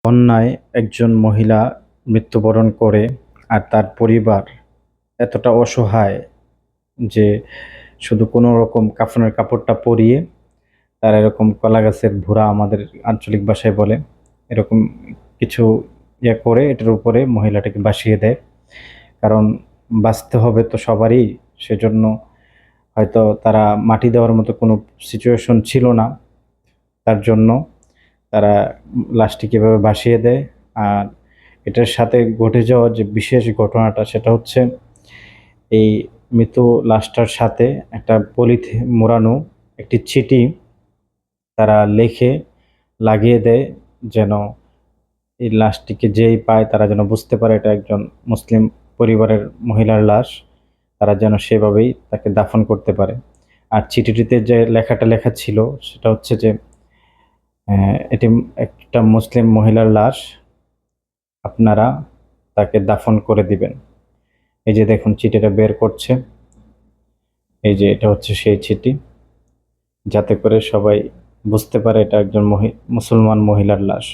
বন্যায় একজন মহিলা মৃত্যুবরণ করে, আর তার পরিবার এতটা অসহায় যে শুধু কোনো রকম কাফনের কাপড়টা পরিয়ে তারা এরকম কলা গাছের ভুড়া, আমাদের আঞ্চলিক ভাষায় বলে, এরকম কিছু করে এটার উপরে মহিলাটাকে ভাসিয়ে দেয়। কারণ বাঁচতে হবে তো সবারই, সেজন্য হয়তো তারা মাটি দেওয়ার মতো কোনো সিচুয়েশন ছিল না, তার জন্য তারা লাশটিকে এভাবে ভাসিয়ে দেয়। আর এটার সাথে ঘটে যাওয়া যে বিশেষ ঘটনাটা, সেটা হচ্ছে এই মৃত লাশটার সাথে একটা পলিথি মোড়ানো একটি চিঠি তারা লিখে লাগিয়ে দেয়, যেন এই লাশটিকে যেই পায় তারা যেন বুঝতে পারে এটা একজন মুসলিম পরিবারের মহিলার লাশ, তারা যেন সেভাবেই তাকে দাফন করতে পারে। আর চিঠিটিতে যে লেখাটা লেখা ছিল সেটা হচ্ছে যে এটি একটা মুসলিম মহিলার লাশ, আপনারা তাকে দাফন করে দিবেন। এই যে দেখুন চিঠিটা বের করছে, এই যে এটা হচ্ছে সেই চিঠি, যাতে করে সবাই বুঝতে পারে এটা একজন মুসলমান মহিলার লাশ।